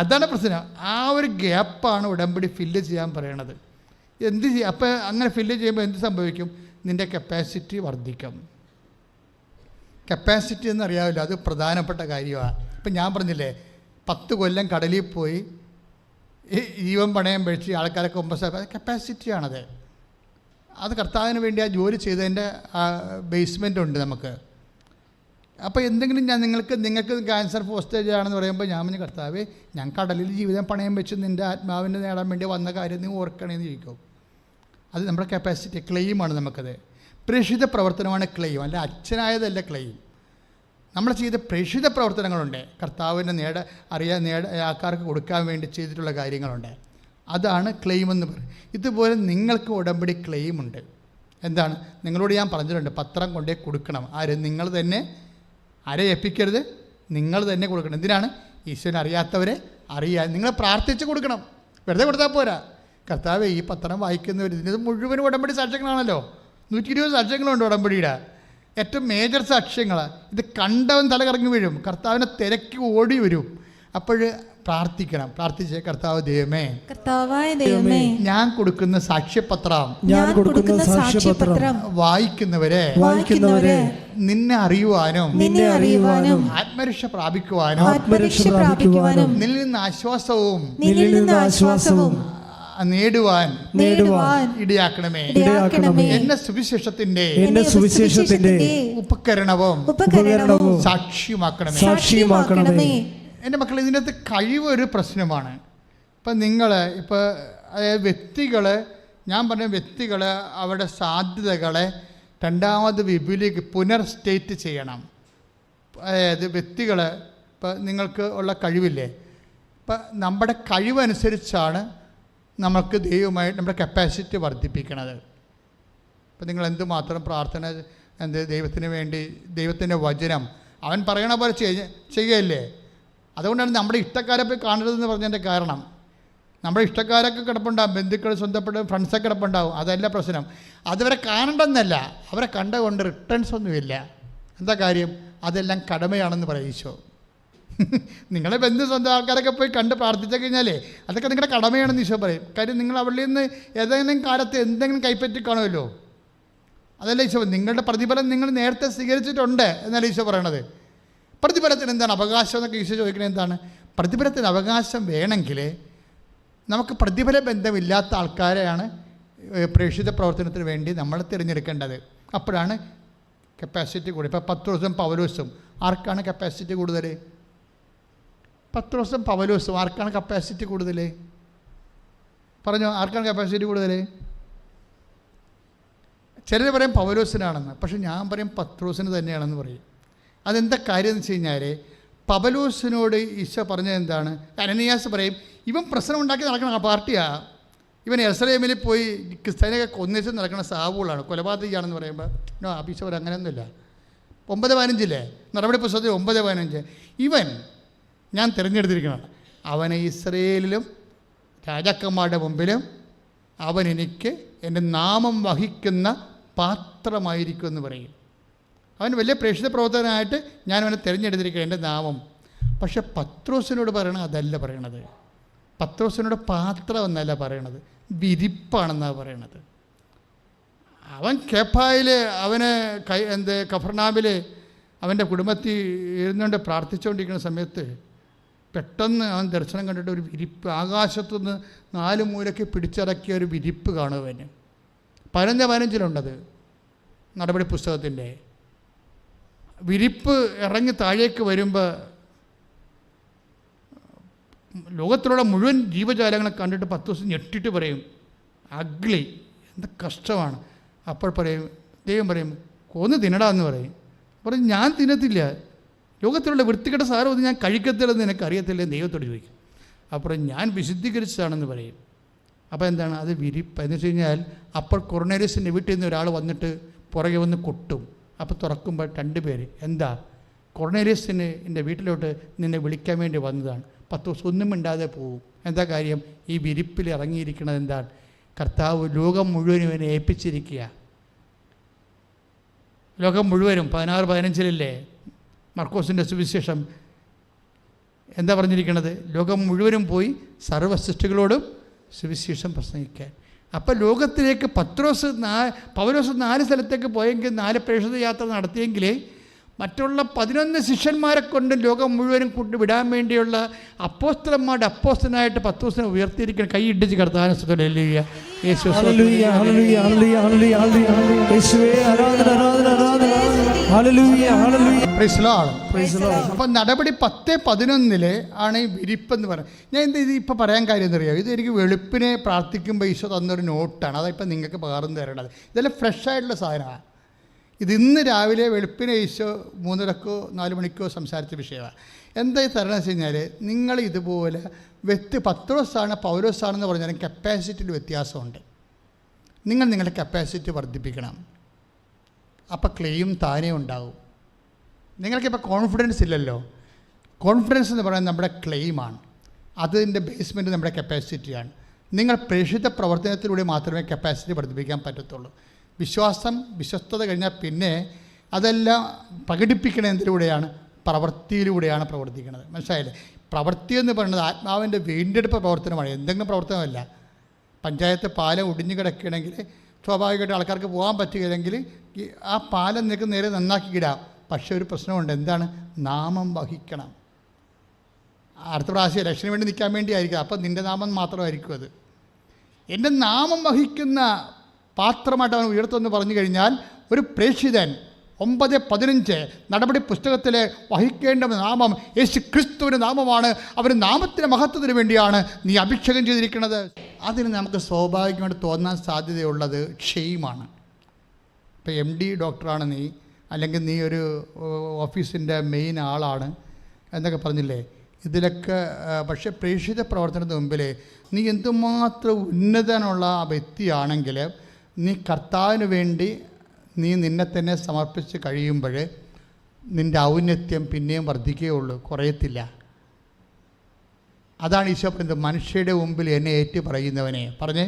അതാണ് പ്രശ്നം. ആ ഒരു ഗ്യാപ്പാണ് ഉടമ്പടി ഫില്ല് ചെയ്യാൻ പറയണത്. എന്ത് ചെയ്യും? അപ്പോൾ അങ്ങനെ ഫില്ല് ചെയ്യുമ്പോൾ എന്ത് സംഭവിക്കും? നിൻ്റെ കപ്പാസിറ്റി വർദ്ധിക്കും. കപ്പാസിറ്റി എന്നറിയാവില്ല, അത് പ്രധാനപ്പെട്ട കാര്യമാണ്. ഇപ്പം ഞാൻ പറഞ്ഞില്ലേ 10 കൊല്ലം കടലിൽ പോയി ജീവൻ പണയം കഴിച്ച് ആൾക്കാരൊക്കെ അത് കപ്പാസിറ്റിയാണത്. അത് കർത്താവിന് വേണ്ടി ആ ജോലി ചെയ്തതിൻ്റെ ബേസ്മെൻ്റ് ഉണ്ട് നമുക്ക്. അപ്പോൾ എന്തെങ്കിലും നിങ്ങൾക്ക് ക്യാൻസർ പോസ്റ്റേജ് ആണെന്ന് പറയുമ്പോൾ ഞാൻ പറഞ്ഞു കർത്താവേ ഞാൻ കടലിൽ ജീവിതം പണയം വെച്ച് നിൻ്റെ ആത്മാവിനെ നേടാൻ വേണ്ടി വന്ന കാര്യം നീ ഓർക്കണേന്ന് ചോദിക്കും. അത് നമ്മുടെ കപ്പാസിറ്റി ക്ലെയിമാണ് നമുക്കത്. പ്രേക്ഷിത പ്രവർത്തനമാണ് ക്ലെയിം, അല്ല അച്ഛനായതല്ല ക്ലെയിം. നമ്മൾ ചെയ്ത പ്രേക്ഷിത പ്രവർത്തനങ്ങളുണ്ട്, കർത്താവിനെ ആൾക്കാർക്ക് കൊടുക്കാൻ വേണ്ടി ചെയ്തിട്ടുള്ള കാര്യങ്ങളുണ്ട്. അതാണ് ക്ലെയിം എന്ന് പറയും. ഇതുപോലെ നിങ്ങൾക്ക് ഉടമ്പടി ക്ലെയിമുണ്ട്. എന്താണ്? നിങ്ങളോട് ഞാൻ പറഞ്ഞിട്ടുണ്ട്, പത്രം കൊണ്ടേ കൊടുക്കണം. നിങ്ങൾ തന്നെ ആരെ ഏൽപ്പിക്കരുത്, നിങ്ങൾ തന്നെ കൊടുക്കണം. എന്തിനാണ്? ഈശോനെ അറിയാത്തവരെ അറിയാൻ നിങ്ങൾ പ്രാർത്ഥിച്ച് കൊടുക്കണം. വെറുതെ കൊടുത്താൽ പോരാ. കർത്താവേ ഈ പത്രം വായിക്കുന്നവർ ഇതിന് മുഴുവൻ ഉടമ്പടി സാക്ഷ്യങ്ങളാണല്ലോ. 120 സാക്ഷ്യങ്ങളുണ്ട് ഉടമ്പടിയുടെ. ഏറ്റവും മേജർ സാക്ഷ്യങ്ങൾ. ഇത് കണ്ടവൻ തല കറങ്ങി വീഴും, കർത്താവിനെ തിരക്കി ഓടി വരും. അപ്പോൾ പ്രാർത്ഥിക്കണം. പ്രാർത്ഥിച്ച് കർത്താവ് ദൈവമേ, ഞാൻ കൊടുക്കുന്ന സാക്ഷ്യപത്രം വായിക്കുന്നവരെ നിന്നെ അറിയുവാനും ആത്മരക്ഷ പ്രാപിക്കുവാനും നിന്നിൽ നിന്ന് ആശ്വാസവും നേടുവാൻ ഇടയാക്കണമേ. എന്നെ സുവിശേഷത്തിന്റെ ഉപകരണവും സാക്ഷിയുമാക്കണമേ. എൻ്റെ മക്കൾ, ഇതിനകത്ത് കഴിവൊരു പ്രശ്നമാണ്. ഇപ്പം വ്യക്തികൾ, ഞാൻ പറഞ്ഞ വ്യക്തികൾ അവരുടെ സാധ്യതകളെ രണ്ടാമത് പുനർസ്റ്റേറ്റ് ചെയ്യണം. അതായത് വ്യക്തികൾ നിങ്ങൾക്ക് ഉള്ള കഴിവില്ലേ, ഇപ്പം നമ്മുടെ കഴിവനുസരിച്ചാണ് നമുക്ക് ദൈവമായിട്ട് നമ്മുടെ കപ്പാസിറ്റി വർദ്ധിപ്പിക്കണത്. ഇപ്പം നിങ്ങൾ എന്തുമാത്രം പ്രാർത്ഥന ദൈവത്തിന് വേണ്ടി, ദൈവത്തിൻ്റെ വചനം അവൻ പറയണ പോലെ ചെയ്യുകയല്ലേ. അതുകൊണ്ടാണ് നമ്മുടെ ഇഷ്ടക്കാരെ പോയി കാണരുതെന്ന് പറഞ്ഞതിൻ്റെ കാരണം. നമ്മുടെ ഇഷ്ടക്കാരൊക്കെ കിടപ്പുണ്ടാകും, ബന്ധുക്കൾ, സ്വന്തപ്പെട്ട ഫ്രണ്ട്സൊക്കെ കിടപ്പുണ്ടാകും. അതല്ല പ്രശ്നം. അതുവരെ കാണണ്ടെന്നല്ല, അവരെ കണ്ടുകൊണ്ട് റിട്ടേൺസ് ഒന്നുമില്ല. എന്താ കാര്യം? അതെല്ലാം കടമയാണെന്ന് പറയും ഈശോ. നിങ്ങളെ ബന്ധു സ്വന്തം ആൾക്കാരൊക്കെ പോയി കണ്ട് പ്രാർത്ഥിച്ചു കഴിഞ്ഞാലേ അതൊക്കെ നിങ്ങളുടെ കടമയാണെന്ന് ഈശോ പറയും. കാര്യം നിങ്ങൾ അവളിൽ നിന്ന് ഏതെങ്കിലും കാലത്ത് എന്തെങ്കിലും കൈപ്പറ്റി കാണുമല്ലോ. അതല്ല ഈശോ, നിങ്ങളുടെ പ്രതിഫലം നിങ്ങൾ നേരത്തെ സ്വീകരിച്ചിട്ടുണ്ട് എന്നല്ല ഈശോ പറയണത്. പ്രതിഫലത്തിന് എന്താണ് അവകാശം എന്നൊക്കെ ഈശോ ചോദിക്കുന്നത് എന്താണ്? പ്രതിഫലത്തിന് അവകാശം വേണമെങ്കിൽ നമുക്ക് പ്രതിഫല ബന്ധമില്ലാത്ത ആൾക്കാരെയാണ് പ്രേക്ഷിത പ്രവർത്തനത്തിന് വേണ്ടി നമ്മൾ തിരഞ്ഞെടുക്കേണ്ടത്. അപ്പോഴാണ് കപ്പാസിറ്റി കൂടുതൽ. ഇപ്പോൾ പത്രോസും പൗലോസും ആർക്കാണ് കപ്പാസിറ്റി കൂടുതൽ? പത്രോസും പൗലോസും ആർക്കാണ് കപ്പാസിറ്റി കൂടുതൽ? പറഞ്ഞോ, ആർക്കാണ് കപ്പാസിറ്റി കൂടുതൽ? ചിലർ പറയും പൗലോസിനാണെന്ന്, പക്ഷെ ഞാൻ പറയും പത്രോസിന് തന്നെയാണെന്ന് പറയും. അതെന്താ കാര്യം എന്ന് വെച്ച് കഴിഞ്ഞാൽ, പൗലോസിനോട് ഈശോ പറഞ്ഞത് എന്താണ്? അനനിയാസ് പറയും, ഇവൻ പ്രശ്നം ഉണ്ടാക്കി നടക്കുന്ന പാർട്ടിയാണ്, ഇവൻ യെരുശലേമിൽ പോയി ക്രിസ്ത്യാനിയൊക്കെ കൊന്നിച്ച് നടക്കുന്ന സാവൂളാണ്, കൊലപാതകയാണെന്ന് പറയുമ്പോൾ നോ, ഈശോ പറയും അങ്ങനെയൊന്നുമില്ല. 9:15 നടപടി പുസ്തകത്തിൽ 9:15 ഇവൻ ഞാൻ തിരഞ്ഞെടുത്തിരിക്കണം, അവനെ ഇസ്രയേലിലും രാജാക്കന്മാരുടെ മുമ്പിലും അവൻ എനിക്ക് എൻ്റെ നാമം വഹിക്കുന്ന പാത്രമായിരിക്കും എന്ന് പറയും. അവൻ വലിയ പ്രേക്ഷിത പ്രവർത്തകനായിട്ട് ഞാൻ അവനെ തിരഞ്ഞെടുത്തിരിക്കുക, എൻ്റെ നാമം. പക്ഷെ പത്രോസിനോട് പറയണത് അതല്ല പറയണത്. പത്രോസിനോട് പാത്രം എന്നല്ല പറയണത്, വിരിപ്പാണെന്നാണ് പറയണത്. അവൻ കേപ്പായിൽ അവന് കഫർനാമിൽ അവൻ്റെ കുടുംബത്തിൽ ഇരുന്നുകൊണ്ട് പ്രാർത്ഥിച്ചുകൊണ്ടിരിക്കുന്ന സമയത്ത് പെട്ടെന്ന് അവൻ ദർശനം കണ്ടിട്ട് ഒരു വിരിപ്പ്, ആകാശത്തുനിന്ന് 4 മൂലയ്ക്ക് പിടിച്ചിറക്കിയ ഒരു വിരിപ്പ് കാണുവന്. 15:15 നടപടി പുസ്തകത്തിൻ്റെ വിരിപ്പ് ഇറങ്ങി താഴേക്ക് വരുമ്പോൾ ലോകത്തിലുള്ള മുഴുവൻ ജീവജാലങ്ങളെ കണ്ടിട്ട് 10 ദിവസം ഞെട്ടിട്ട് പറയും, അഗ്ലി, എന്താ കഷ്ടമാണ്. അപ്പോൾ പറയും, ദൈവം പറയും, കൊന്ന് തിന്നടാ എന്ന് പറയും. ഞാൻ തിന്നത്തില്ല, ലോകത്തിലുള്ള വൃത്തികെട്ട സാധനമൊന്നും ഞാൻ കഴിക്കത്തില്ലെന്ന് നിനക്കറിയത്തില്ല, ദൈവത്തോട് ചോദിക്കും. അപ്പുറം ഞാൻ വിശുദ്ധീകരിച്ചതാണെന്ന് പറയും. അപ്പോൾ എന്താണ് അത്? വിരിപ്പ് എന്ന് വെച്ച് കഴിഞ്ഞാൽ, അപ്പോൾ കൊർണേലിയസിൻ്റെ വീട്ടിൽ നിന്ന് ഒരാൾ വന്നിട്ട് പുറകെ വന്ന് കൊട്ടും. അപ്പോൾ തുറക്കുമ്പോൾ 2 പേര്, എന്താ? കൊർണേലിയസിന് എൻ്റെ വീട്ടിലോട്ട് നിന്നെ വിളിക്കാൻ വേണ്ടി വന്നതാണ്. 10 ദിവസം ഒന്നും മിണ്ടാതെ പോവും. എന്താ കാര്യം? ഈ വിരിപ്പിൽ ഇറങ്ങിയിരിക്കുന്നത് എന്താണ്? കർത്താവ് ലോകം മുഴുവനും ഇവനെ ഏൽപ്പിച്ചിരിക്കുക. ലോകം മുഴുവനും 16:15 മർക്കോസിൻ്റെ സുവിശേഷം എന്താ പറഞ്ഞിരിക്കുന്നത്? ലോകം മുഴുവനും പോയി സർവ്വസൃഷ്ടികളോടും സുവിശേഷം പ്രസംഗിക്കാൻ. അപ്പോൾ ലോകത്തിലേക്ക് പൗലോസ് 4 സ്ഥലത്തേക്ക് പോയെങ്കിൽ 4 പ്രേക്ഷിത യാത്ര നടത്തിയെങ്കിൽ മറ്റുള്ള 11 ശിഷ്യന്മാരെ കൊണ്ട് ലോകം മുഴുവനും കൊണ്ടുവിടാൻ വേണ്ടിയുള്ള അപ്പോസ്തലന്മാരുടെ അപ്പോസ്തലനായിട്ട് 10 ദിവസം ഉയർത്തിയിരിക്കണം. കൈ ഇടിച്ച് കർത്താവിനെ സ്തുതിക്കുക. യേശു ഹല്ലേലൂയ ഹല്ലേലൂയ ഹല്ലേലൂയ ഹല്ലേലൂയ യേശുവേ ആരാധന ആരാധന ആരാധന ഹല്ലേലൂയ ഹല്ലേലൂയ പ്രൈസ് ലോർഡ് പ്രൈസ് ലോർഡ്. അപ്പോൾ നടപടി 10:11 ആണ് ഈ വിരിപ്പെന്ന് പറയുന്നത്. ഞാൻ ഇത് ഇപ്പോൾ പറയാൻ കാര്യം എന്നറിയാം, ഇത് എനിക്ക് വെളുപ്പിനെ പ്രാർത്ഥിക്കുമ്പോൾ ഈശോ തന്നൊരു നോട്ടാണ്, അതിപ്പോൾ നിങ്ങൾക്ക് പകർന്നു തരേണ്ടത്. ഇതെല്ലാം ഫ്രഷ് ആയിട്ടുള്ള സാധനമാണ്. ഇത് ഇന്ന് രാവിലെ വെളുപ്പിനെ ഈശോ 3:30 4 മണിക്കോ സംസാരിച്ച വിഷയമാണ്. എന്താ ഈ തരണം വെച്ച് കഴിഞ്ഞാൽ, നിങ്ങൾ ഇതുപോലെ പത്രോസാണ് പൗലോസാണെന്ന് പറഞ്ഞാലും കപ്പാസിറ്റിയിൽ വ്യത്യാസമുണ്ട്. നിങ്ങൾ നിങ്ങളുടെ കപ്പാസിറ്റി വർദ്ധിപ്പിക്കണം. അപ്പോൾ ക്ലെയിം താനേ ഉണ്ടാവും. നിങ്ങൾക്കിപ്പോൾ കോൺഫിഡൻസ് ഇല്ലല്ലോ. കോൺഫിഡൻസ് എന്ന് പറയുന്നത് നമ്മുടെ ക്ലെയിമാണ്. അതിൻ്റെ ബേസ്മെൻറ്റ് നമ്മുടെ കപ്പാസിറ്റിയാണ്. നിങ്ങൾ പ്രേക്ഷിത പ്രവർത്തനത്തിലൂടെ മാത്രമേ കപ്പാസിറ്റി വർദ്ധിപ്പിക്കാൻ പറ്റത്തുള്ളൂ. വിശ്വസ്തത കഴിഞ്ഞാൽ പിന്നെ അതെല്ലാം പ്രകടിപ്പിക്കുന്നതിലൂടെയാണ്, പ്രവൃത്തിയിലൂടെയാണ് പ്രവർത്തിക്കുന്നത്. മനസ്സിലായില്ലേ? പ്രവൃത്തി എന്ന് പറയുന്നത് ആത്മാവിൻ്റെ വീണ്ടെടുപ്പ് പ്രവർത്തനമാണ്, എന്തെങ്കിലും പ്രവർത്തനമല്ല. പഞ്ചായത്ത് പാലം ഒടിഞ്ഞു കിടക്കുകയാണെങ്കിൽ സ്വാഭാവികമായിട്ട് ആൾക്കാർക്ക് പോകാൻ പറ്റുകയില്ലെങ്കിൽ ആ പാലം നിനക്ക് നേരെ നന്നാക്കി ഇടാം. പക്ഷേ ഒരു പ്രശ്നമുണ്ട്, എന്താണ്? നാമം വഹിക്കണം. അടുത്ത പ്രാവശ്യം ഇലക്ഷന് വേണ്ടി നിൽക്കാൻ വേണ്ടിയായിരിക്കും, അപ്പം നിൻ്റെ നാമം മാത്രമായിരിക്കും അത്. എൻ്റെ നാമം വഹിക്കുന്ന പാത്രമായിട്ട് അവൻ ഉയർത്തുമെന്ന് പറഞ്ഞു കഴിഞ്ഞാൽ, ഒരു പ്രേക്ഷിതൻ 9:15 നടപടി പുസ്തകത്തിൽ വഹിക്കേണ്ട നാമം യേശു ക്രിസ്തുവിൻ്റെ നാമമാണ്. അവൻ്റെ നാമത്തിൻ്റെ മഹത്വത്തിന് വേണ്ടിയാണ് നീ അഭിഷേകം ചെയ്തിരിക്കുന്നത്. അതിന് നമുക്ക് സ്വാഭാവികമായിട്ട് തോന്നാൻ സാധ്യതയുള്ളത് ഷെയിമാണ്. ഇപ്പോൾ MD ഡോക്ടറാണ് നീ, അല്ലെങ്കിൽ നീ ഒരു ഓഫീസിൻ്റെ മെയിൻ ആളാണ് എന്നൊക്കെ പറഞ്ഞില്ലേ, ഇതിലൊക്കെ. പക്ഷേ പ്രേക്ഷിത പ്രവർത്തനത്തിന് മുമ്പിൽ നീ എന്തുമാത്രം ഉന്നതനുള്ള വ്യക്തിയാണെങ്കിൽ, നീ കർത്താവിന് വേണ്ടി നീ നിന്നെ തന്നെ സമർപ്പിച്ച് കഴിയുമ്പോൾ നിൻ്റെ ഔന്നത്യം പിന്നെയും വർദ്ധിക്കുകയുള്ളൂ, കുറയത്തില്ല. അതാണ് ഈശോ പറയുന്നത്, മനുഷ്യരുടെ മുമ്പിൽ എന്നെ ഏറ്റു പറയുന്നവനെ പറഞ്ഞേ,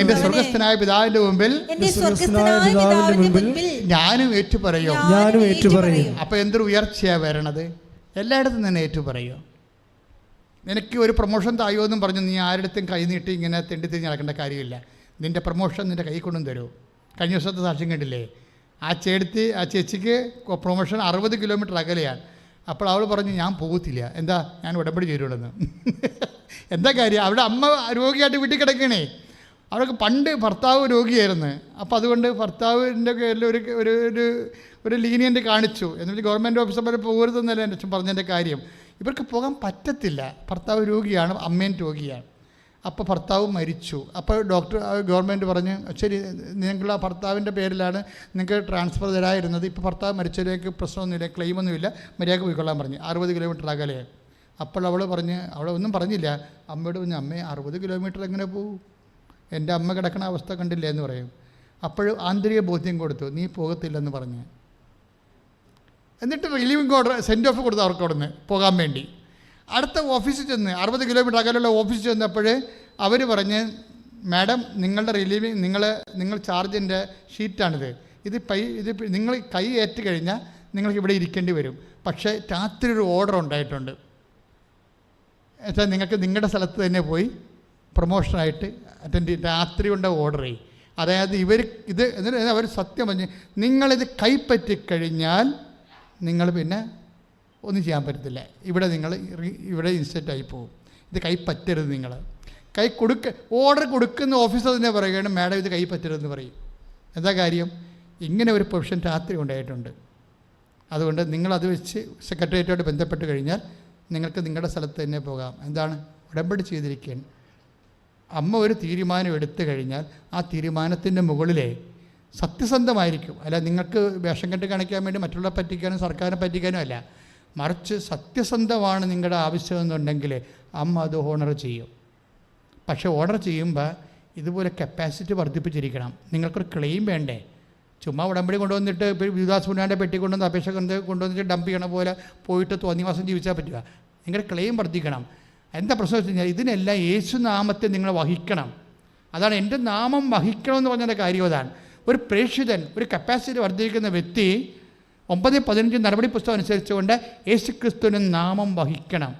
എന്റെ സ്വർഗസ്ഥനായ പിതാവിന്റെ മുമ്പിൽ ഞാനും ഏറ്റുപറയും. അപ്പൊ എന്തൊരു ഉയർച്ചയാ വരണത്? എല്ലായിടത്തും തന്നെ ഏറ്റുപറയോ. നിനക്ക് ഒരു പ്രൊമോഷൻ തായോ എന്നും പറഞ്ഞു നീ ആരുടെടുത്തും കൈ നീട്ടി ഇങ്ങനെ തെണ്ടി തിരിഞ്ഞ് നടക്കേണ്ട കാര്യമില്ല. നിൻ്റെ പ്രൊമോഷൻ നിൻ്റെ കൈ കൊണ്ടും തരൂ. കഴിഞ്ഞ ദിവസത്തെ സാക്ഷ്യം കണ്ടില്ലേ, ആ ചേച്ചിക്ക് പ്രൊമോഷൻ 60 കിലോമീറ്റർ അകലെയാണ്. അപ്പോൾ അവൾ പറഞ്ഞു ഞാൻ പോകത്തില്ല. എന്താ, ഞാൻ ഉടമ്പടി ചേരുള്ളെന്ന്. എന്താ കാര്യം, അവിടെ അമ്മ രോഗിയായിട്ട് വീട്ടിൽ കിടക്കണേ. അവർക്ക് പണ്ട് ഭർത്താവ് രോഗിയായിരുന്നു. അപ്പോൾ അതുകൊണ്ട് ഭർത്താവിൻ്റെ പേരിൽ ഒരു ലീനിയൻ്റ് കാണിച്ചു. എന്നിട്ട് ഗവൺമെൻറ് ഓഫീസർ വരെ പോകരുതെന്നല്ല എൻ്റെ അച്ഛൻ പറഞ്ഞതിൻ്റെ കാര്യം. ഇവർക്ക് പോകാൻ പറ്റത്തില്ല, ഭർത്താവ് രോഗിയാണ്, അമ്മയും രോഗിയാണ്. അപ്പോൾ ഭർത്താവ് മരിച്ചു. അപ്പോൾ ഗവൺമെൻറ് പറഞ്ഞ് ശരി, നിങ്ങൾ ആ ഭർത്താവിൻ്റെ പേരിലാണ് നിങ്ങൾക്ക് ട്രാൻസ്ഫർ തരായിരുന്നത്, ഇപ്പോൾ ഭർത്താവ് മരിച്ചതിലേക്ക് പ്രശ്നമൊന്നുമില്ല, ക്ലെയിമൊന്നുമില്ല, മര്യാദക്ക് പോയിക്കൊള്ളാൻ പറഞ്ഞു. 60 കിലോമീറ്റർ അകലെ. അപ്പോൾ അവൾ ഒന്നും പറഞ്ഞില്ല. അമ്മയോട് പറഞ്ഞു, അമ്മേ 60 കിലോമീറ്റർ എങ്ങനെ പോകും, എൻ്റെ അമ്മ കിടക്കണ അവസ്ഥ കണ്ടില്ല എന്ന് പറയും. അപ്പോഴും ആന്തരിക ബോധ്യം കൊടുത്തു, നീ പോകത്തില്ലെന്ന് പറഞ്ഞ്. എന്നിട്ട് റിലീവിംഗ് ഓർഡർ സെൻഡ് ഓഫ് കൊടുത്തു അവർക്ക് അവിടെ നിന്ന് പോകാൻ വേണ്ടി. അടുത്ത ഓഫീസിൽ ചെന്ന് 60 കിലോമീറ്റർ അകലുള്ള ഓഫീസിൽ ചെന്നപ്പോൾ അവർ പറഞ്ഞ്, മാഡം നിങ്ങളുടെ നിങ്ങൾ ചാർജിൻ്റെ ഷീറ്റാണിത്, ഇത് നിങ്ങൾ കൈ ഏറ്റ് കഴിഞ്ഞാൽ നിങ്ങൾക്ക് ഇവിടെ ഇരിക്കേണ്ടി വരും. പക്ഷേ രാത്രി ഒരു ഓർഡർ ഉണ്ടായിട്ടുണ്ട്, എന്നുവെച്ചാൽ നിങ്ങൾക്ക് നിങ്ങളുടെ സ്ഥലത്ത് തന്നെ പോയി പ്രൊമോഷനായിട്ട് രാത്രി കൊണ്ട് ഓർഡർ ചെയ്യും. അതായത് എന്നിട്ട് അവർ സത്യം പറഞ്ഞ്, നിങ്ങളിത് കൈപ്പറ്റിക്കഴിഞ്ഞാൽ നിങ്ങൾ പിന്നെ ഒന്നും ചെയ്യാൻ പറ്റത്തില്ല, ഇവിടെ ഇൻസ്റ്റൻ്റായി പോകും, ഇത് കൈപ്പറ്റരുത്. നിങ്ങൾ ഓർഡർ കൊടുക്കുന്ന ഓഫീസർ തന്നെ പറയുകയാണ്, മാഡം ഇത് കൈപ്പറ്റരുതെന്ന് പറയും. എന്താ കാര്യം, ഇങ്ങനെ ഒരു പ്രൊവിഷൻ രാത്രി ഉണ്ടായിട്ടുണ്ട്. അതുകൊണ്ട് നിങ്ങളത് വെച്ച് സെക്രട്ടേറിയറ്റുമായിട്ട് ബന്ധപ്പെട്ട് കഴിഞ്ഞാൽ നിങ്ങൾക്ക് നിങ്ങളുടെ സ്ഥലത്ത് തന്നെ പോകാം. എന്താണ്, ഉടമ്പടി ചെയ്തിരിക്കുകയാണ്. അമ്മ ഒരു തീരുമാനം എടുത്തു കഴിഞ്ഞാൽ ആ തീരുമാനത്തിൻ്റെ മുകളിലേ സത്യസന്ധമായിരിക്കും. അല്ല നിങ്ങൾക്ക് വേഷം കെട്ട് കാണിക്കാൻ വേണ്ടി മറ്റുള്ളവരെ പറ്റിക്കാനും സർക്കാരിനെ പറ്റിക്കാനും അല്ല, മറിച്ച് സത്യസന്ധമാണ് നിങ്ങളുടെ ആവശ്യമെന്നുണ്ടെങ്കിൽ അമ്മ അത് ഓണർ ചെയ്യും. പക്ഷേ ഓർഡർ ചെയ്യുമ്പോൾ ഇതുപോലെ കപ്പാസിറ്റി വർദ്ധിപ്പിച്ചിരിക്കണം. നിങ്ങൾക്കൊരു ക്ലെയിം വേണ്ടേ? ചുമ്മാ ഉടമ്പടി കൊണ്ടുവന്നിട്ട് വികാസ് പുനാൻ്റെ പെട്ടി കൊണ്ടുവന്ന് അപേക്ഷ കൊണ്ടുവന്നിട്ട് ഡംപ് ചെയ്യണ പോലെ പോയിട്ട് തോന്നിവാസം ജീവിച്ചാൽ പറ്റുക. നിങ്ങളുടെ ക്ലെയിം വർദ്ധിക്കണം. എന്താ പ്രശ്നം വെച്ച് കഴിഞ്ഞാൽ ഇതിനെല്ലാം യേശു നാമത്തെ നിങ്ങൾ വഹിക്കണം. അതാണ് എൻ്റെ നാമം വഹിക്കണമെന്ന് പറഞ്ഞതിൻ്റെ കാര്യം. അതാണ് ഒരു പ്രേക്ഷിതൻ, ഒരു കപ്പാസിറ്റി വർദ്ധിക്കുന്ന വ്യക്തി 9:15 നടപടി പുസ്തകം അനുസരിച്ചുകൊണ്ട് യേശു ക്രിസ്തുവിന് നാമം വഹിക്കണം.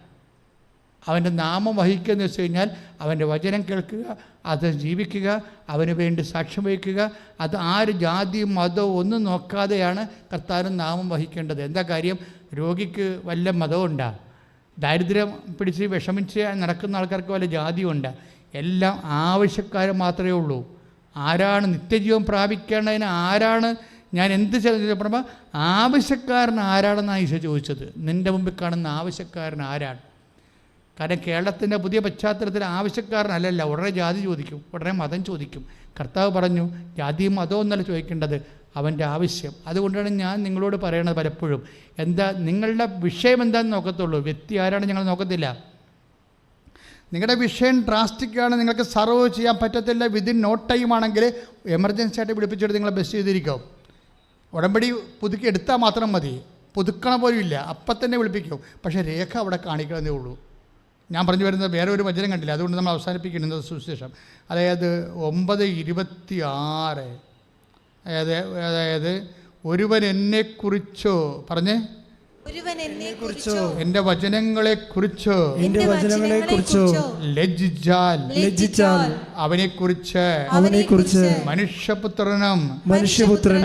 അവൻ്റെ നാമം വഹിക്കുക എന്ന് വെച്ച് കഴിഞ്ഞാൽ അവൻ്റെ വചനം കേൾക്കുക, അത് ജീവിക്കുക, അവന് വേണ്ടി സാക്ഷ്യം വഹിക്കുക. അത് ആര് ജാതിയും മതവും ഒന്നും നോക്കാതെയാണ് കർത്താവിന് നാമം വഹിക്കേണ്ടത്. എന്താ കാര്യം, രോഗിക്ക് വല്ല മതമുണ്ടോ? ദാരിദ്ര്യം പിടിച്ച് വിഷമിച്ച് നടക്കുന്ന ആൾക്കാർക്ക് വല്ല ജാതിയുണ്ട്? എല്ലാം ആവശ്യക്കാർ മാത്രമേ ഉള്ളൂ. ആരാണ് നിത്യജീവൻ പ്രാപിക്കേണ്ടതിന് ആരാണ് ഞാൻ എന്ത് ചോദിച്ചപ്പോൾ ആവശ്യക്കാരൻ ആരാണെന്നാണ് ഈശോ ചോദിച്ചത്. നിൻ്റെ മുമ്പിൽ കാണുന്ന ആവശ്യക്കാരൻ ആരാണ്? കാരണം കേരളത്തിൻ്റെ പുതിയ പശ്ചാത്തലത്തിൽ ആവശ്യക്കാരനല്ലല്ല, ഉടനെ ജാതി ചോദിക്കും, ഉടനെ മതം ചോദിക്കും. കർത്താവ് പറഞ്ഞു ജാതിയും മതവും എന്നല്ല ചോദിക്കേണ്ടത്, അവൻ്റെ ആവശ്യം. അതുകൊണ്ടാണ് ഞാൻ നിങ്ങളോട് പറയണത് പലപ്പോഴും, എന്താ നിങ്ങളുടെ വിഷയം എന്താണെന്ന് നോക്കത്തുള്ളൂ, വ്യക്തി ആരാണ് ഞങ്ങൾ നോക്കത്തില്ല. നിങ്ങളുടെ വിഷയം ഡ്രാസ്റ്റിക്കാണ്, നിങ്ങൾക്ക് സർവ് ചെയ്യാൻ പറ്റത്തില്ല, വിതിൻ നോ ടൈം ആണെങ്കിൽ എമർജൻസി ആയിട്ട് പിടിപ്പിച്ചിട്ട് നിങ്ങളെ ബെസ്റ്റ് ചെയ്തിരിക്കും. ഉടമ്പടി പുതുക്കി എടുത്താൽ മാത്രം മതി, പുതുക്കണ പോലും ഇല്ല, അപ്പം തന്നെ വിളിപ്പിക്കും. പക്ഷേ രേഖ അവിടെ കാണിക്കണമെന്നേ ഉള്ളൂ. ഞാൻ പറഞ്ഞു വരുന്നത് വേറെ ഒരു വചനം കണ്ടില്ല, അതുകൊണ്ട് നമ്മൾ അവസാനിപ്പിക്കുന്നത് സുവിശേഷം. അതായത് 9:26. അതായത് ഒരുവൻ എന്നെക്കുറിച്ചോ പറഞ്ഞേ, എന്റെ വചനങ്ങളെക്കുറിച്ചോ ലജ്ജിച്ചാൽ അവനെക്കുറിച്ച് മനുഷ്യപുത്രനും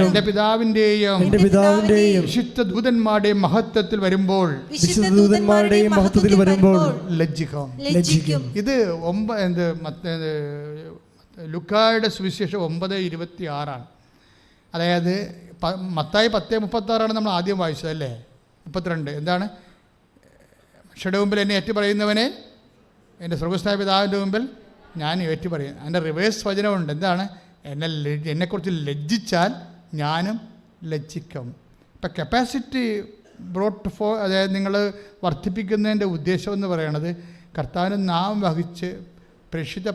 എന്റെ പിതാവിന്റെയും വിശുദ്ധ ദൂതന്മാരുടെയും മഹത്വത്തിൽ വരുമ്പോൾ ലജ്ജിക്കും. ഇത് ലുക്കായുടെ സുവിശേഷം 9:26. അതായത് മത്തായി 10:36 നമ്മൾ ആദ്യം വായിച്ചത് അല്ലേ? 32 എന്താണ്? മനുഷ്യരുടെ മുമ്പിൽ എന്നെ ഏറ്റു പറയുന്നവനെ എൻ്റെ സ്വർഗ്ഗസ്ഥനായ പിതാവിൻ്റെ മുമ്പിൽ ഞാൻ ഏറ്റു പറയും. അതിൻ്റെ റിവേഴ്സ് വചനമുണ്ട്. എന്താണ്? എന്നെക്കുറിച്ച് ലജ്ജിച്ചാൽ ഞാനും ലജ്ജിക്കും. ഇപ്പം കപ്പാസിറ്റി അതായത് നിങ്ങൾ വർദ്ധിപ്പിക്കുന്നതിൻ്റെ ഉദ്ദേശം എന്ന് പറയുന്നത് കർത്താവിന് നാം വഹിച്ച് പ്രേക്ഷിത